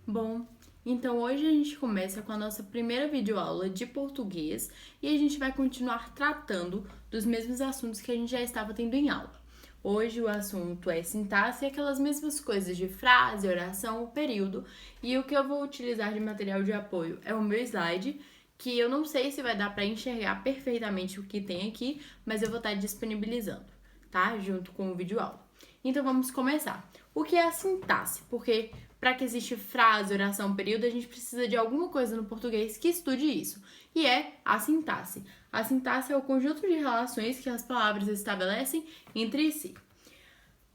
Bom, então hoje a gente começa com a nossa primeira videoaula de português e a gente vai continuar tratando dos mesmos assuntos que a gente já estava tendo em aula. Hoje o assunto é sintaxe, aquelas mesmas coisas de frase, oração, período, e o que eu vou utilizar de material de apoio é o meu slide, que eu não sei se vai dar para enxergar perfeitamente o que tem aqui, mas eu vou estar disponibilizando, tá? Junto com o videoaula. Então vamos começar. O que é a sintaxe? Porque para que existe frase, oração, período, a gente precisa de alguma coisa no português que estude isso. E é a sintaxe. A sintaxe é o conjunto de relações que as palavras estabelecem entre si.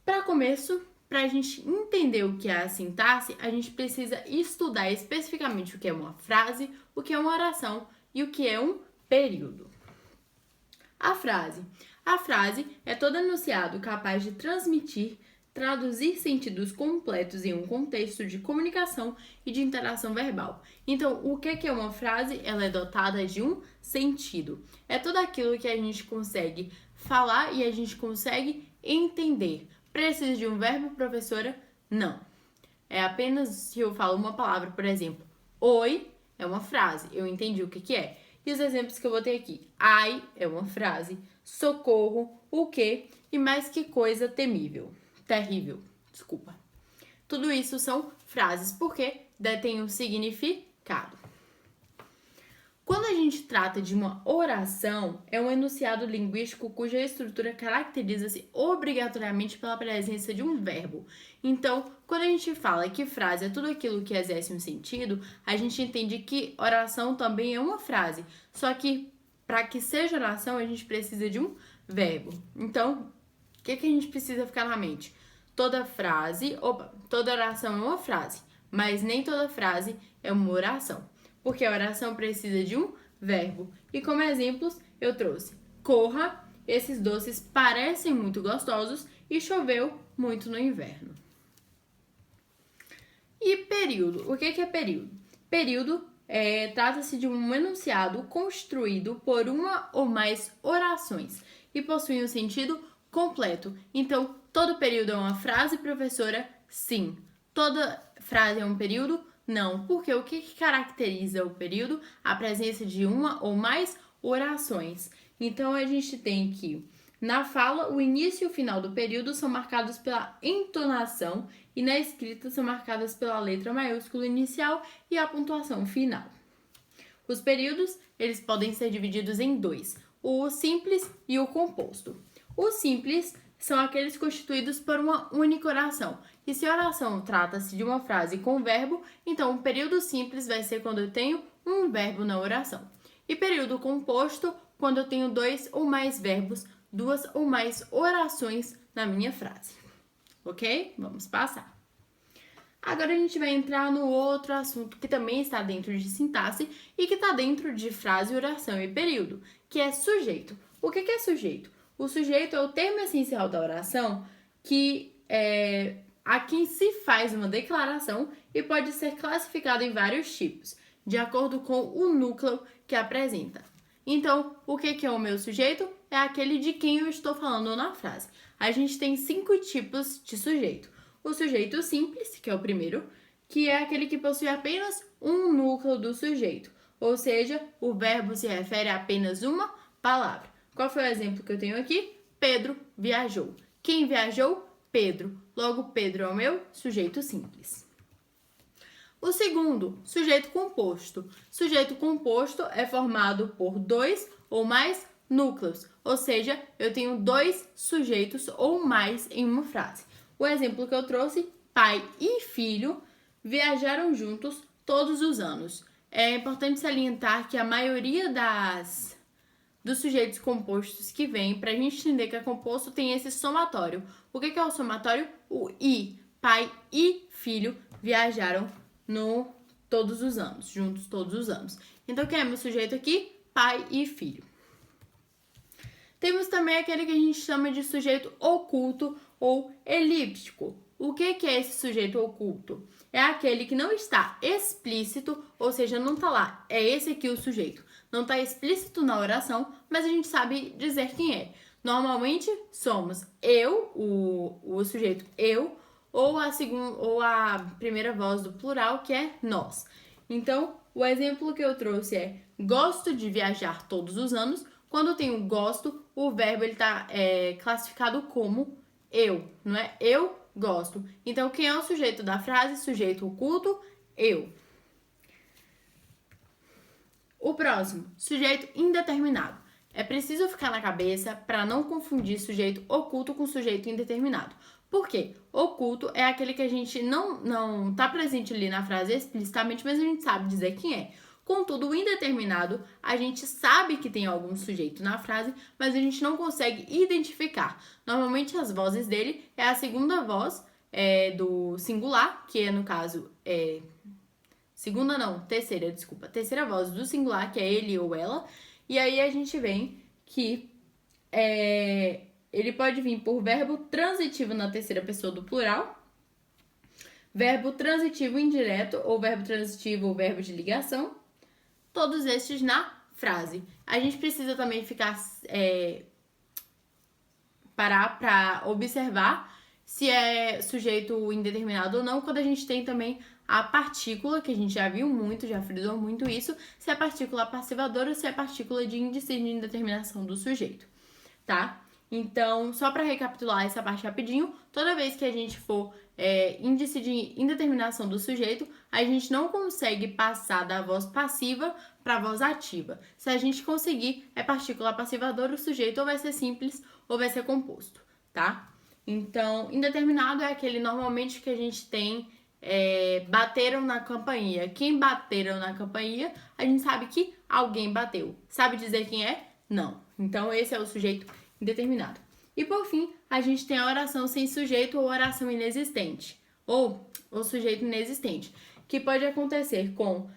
Para começo, para a gente entender o que é a sintaxe, a gente precisa estudar especificamente o que é uma frase, o que é uma oração e o que é um período. A frase. A frase é todo enunciado capaz de transmitir, traduzir sentidos completos em um contexto de comunicação e de interação verbal. Então, o que é uma frase? Ela é dotada de um sentido. É tudo aquilo que a gente consegue falar e a gente consegue entender. Precisa de um verbo, professora? Não. É apenas se eu falo uma palavra, por exemplo, oi é uma frase, eu entendi o que é. E os exemplos que eu botei aqui, ai é uma frase, socorro, o que e mais que coisa temível, terrível, desculpa. Tudo isso são frases porque detêm um significado. Quando a gente trata de uma oração, é um enunciado linguístico cuja estrutura caracteriza-se obrigatoriamente pela presença de um verbo. Então, quando a gente fala que frase é tudo aquilo que exerce um sentido, a gente entende que oração também é uma frase. Só que, para que seja oração, a gente precisa de um verbo. Então, o que a gente precisa ficar na mente? Toda oração é uma frase, mas nem toda frase é uma oração. Porque a oração precisa de um verbo. E como exemplos, eu trouxe corra, esses doces parecem muito gostosos e choveu muito no inverno. E período. O que é período? Período trata-se de um enunciado construído por uma ou mais orações e possui um sentido completo. Então, todo período é uma frase, professora? Sim. Toda frase é um período? Não, porque o que caracteriza o período? A presença de uma ou mais orações. Então, a gente tem que, na fala, o início e o final do período são marcados pela entonação e na escrita são marcadas pela letra maiúscula inicial e a pontuação final. Os períodos, eles podem ser divididos em dois, o simples e o composto. O simples são aqueles constituídos por uma única oração. E se a oração trata-se de uma frase com verbo, então o período simples vai ser quando eu tenho um verbo na oração. E período composto, quando eu tenho dois ou mais verbos, duas ou mais orações na minha frase. Ok? Vamos passar. Agora a gente vai entrar no outro assunto que também está dentro de sintaxe e que está dentro de frase, oração e período, que é sujeito. O que é sujeito? O sujeito é o termo essencial da oração que a quem se faz uma declaração e pode ser classificado em vários tipos, de acordo com o núcleo que apresenta. Então, o que é o meu sujeito? É aquele de quem eu estou falando na frase. A gente tem 5 tipos de sujeito. O sujeito simples, que é o primeiro, que é aquele que possui apenas um núcleo do sujeito, ou seja, o verbo se refere a apenas uma palavra. Qual foi o exemplo que eu tenho aqui? Pedro viajou. Quem viajou? Pedro. Logo, Pedro é o meu sujeito simples. O segundo, sujeito composto. Sujeito composto é formado por 2 ou mais núcleos, ou seja, eu tenho 2 sujeitos ou mais em uma frase. O exemplo que eu trouxe, pai e filho viajaram juntos todos os anos. É importante salientar que a maioria dos sujeitos compostos que vem, para a gente entender que é composto, tem esse somatório. O que é o somatório? O i. Pai e filho viajaram todos os anos, juntos todos os anos. Então, quem é meu sujeito aqui? Pai e filho. Temos também aquele que a gente chama de sujeito oculto ou elíptico. O que é esse sujeito oculto? É aquele que não está explícito, ou seja, não está lá. É esse aqui o sujeito. Não está explícito na oração, mas a gente sabe dizer quem é. Normalmente somos eu, o sujeito eu, ou a primeira voz do plural, que é nós. Então, o exemplo que eu trouxe é gosto de viajar todos os anos. Quando tem o gosto, o verbo está classificado como eu, não é? Eu gosto. Então, quem é o sujeito da frase? Sujeito oculto, eu. O próximo, sujeito indeterminado. É preciso ficar na cabeça para não confundir sujeito oculto com sujeito indeterminado. Por quê? Oculto é aquele que a gente não tá presente ali na frase explicitamente, mas a gente sabe dizer quem é. Contudo, o indeterminado, a gente sabe que tem algum sujeito na frase, mas a gente não consegue identificar. Normalmente as vozes dele é a segunda voz do singular, que é no caso terceira voz do singular, que é ele ou ela. E aí a gente vê que ele pode vir por verbo transitivo na terceira pessoa do plural, verbo transitivo indireto, ou verbo transitivo ou verbo de ligação, todos estes na frase. A gente precisa também parar para observar se é sujeito indeterminado ou não, quando a gente tem também a partícula, que a gente já viu muito, já frisou muito isso, se é partícula passivadora ou se é partícula de índice de indeterminação do sujeito, tá? Então, só para recapitular essa parte rapidinho, toda vez que a gente for índice de indeterminação do sujeito, a gente não consegue passar da voz passiva para a voz ativa. Se a gente conseguir, é partícula passivadora, o sujeito ou vai ser simples ou vai ser composto, tá? Então, indeterminado é aquele normalmente que a gente tem bateram na campainha. Quem bateram na campainha, a gente sabe que alguém bateu. Sabe dizer quem é? Não. Então, esse é o sujeito indeterminado. E, por fim, a gente tem a oração sem sujeito ou oração inexistente. Ou o sujeito inexistente, que pode acontecer com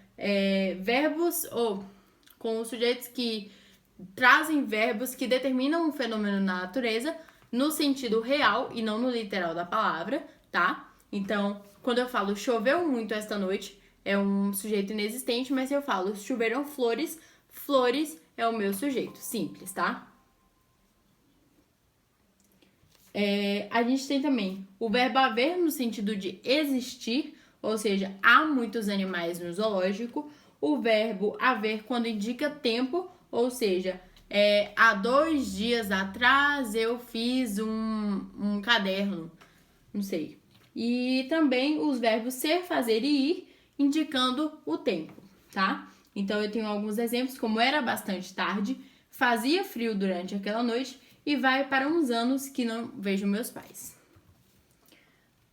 verbos ou com sujeitos que trazem verbos que determinam um fenômeno na natureza no sentido real e não no literal da palavra, tá? Então, quando eu falo choveu muito esta noite, é um sujeito inexistente, mas se eu falo choveram flores, flores é o meu sujeito, simples, tá? A gente tem também o verbo haver no sentido de existir, ou seja, há muitos animais no zoológico. O verbo haver quando indica tempo, ou seja, há 2 dias atrás eu fiz um caderno, não sei. E também os verbos ser, fazer e ir, indicando o tempo, tá? Então eu tenho alguns exemplos, como era bastante tarde, fazia frio durante aquela noite e vai para uns anos que não vejo meus pais.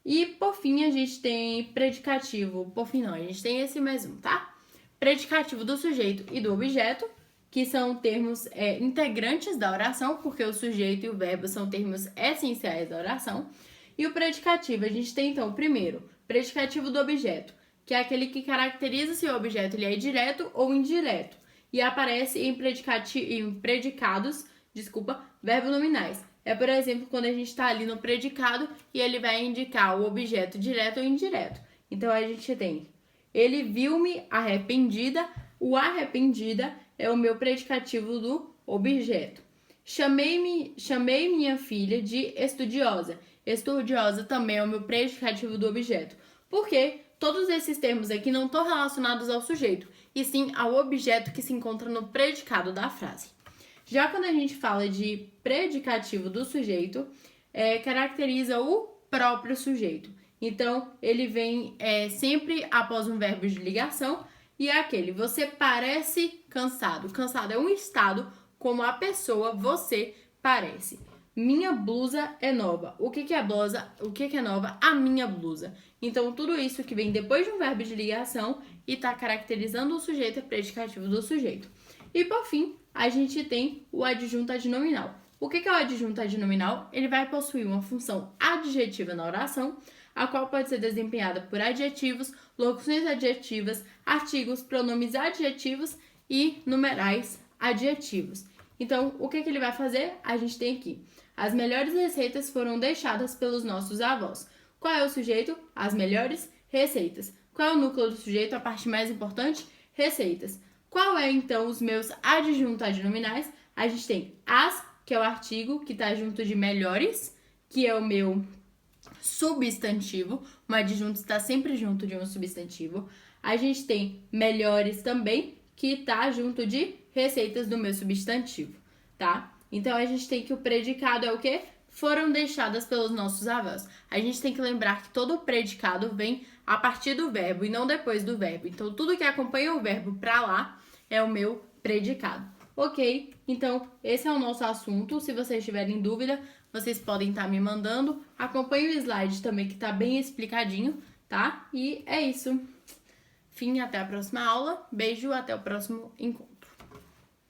E por fim a gente tem predicativo, por fim não, a gente tem esse mais um, tá? Predicativo do sujeito e do objeto, que são termos integrantes da oração, porque o sujeito e o verbo são termos essenciais da oração. E o predicativo, a gente tem então, primeiro, predicativo do objeto, que é aquele que caracteriza se o objeto ele é direto ou indireto, e aparece em predicados, verbo nominais. Por exemplo, quando a gente está ali no predicado e ele vai indicar o objeto direto ou indireto. Então, a gente tem, ele viu-me arrependida, o arrependida é o meu predicativo do objeto. Chamei minha filha de estudiosa. Estudiosa também é o meu predicativo do objeto. Porque todos esses termos aqui não estão relacionados ao sujeito, e sim ao objeto que se encontra no predicado da frase. Já quando a gente fala de predicativo do sujeito, caracteriza o próprio sujeito. Então, ele vem sempre após um verbo de ligação, e é aquele, você parece cansado. Cansado é um estado, como a pessoa, você parece. Minha blusa é nova. O que é blusa? O que é nova? A minha blusa. Então, tudo isso que vem depois de um verbo de ligação e está caracterizando o sujeito é predicativo do sujeito. E, por fim, a gente tem o adjunto adnominal. O que é o adjunto adnominal? Ele vai possuir uma função adjetiva na oração, a qual pode ser desempenhada por adjetivos, locuções adjetivas, artigos, pronomes adjetivos e numerais adjetivos. Então, o que ele vai fazer? A gente tem aqui. As melhores receitas foram deixadas pelos nossos avós. Qual é o sujeito? As melhores receitas. Qual é o núcleo do sujeito? A parte mais importante? Receitas. Qual é, então, os meus adjuntos adnominais? A gente tem as, que é o artigo que está junto de melhores, que é o meu substantivo, o adjunto está sempre junto de um substantivo. A gente tem melhores também, que tá junto de receitas do meu substantivo, tá? Então, a gente tem que o predicado é o quê? Foram deixadas pelos nossos avós. A gente tem que lembrar que todo predicado vem a partir do verbo e não depois do verbo. Então, tudo que acompanha o verbo pra lá é o meu predicado. Ok? Então, esse é o nosso assunto. Se vocês tiverem dúvida, vocês podem estar me mandando. Acompanhe o slide também, que tá bem explicadinho, tá? E é isso. Fim, até a próxima aula. Beijo, até o próximo encontro.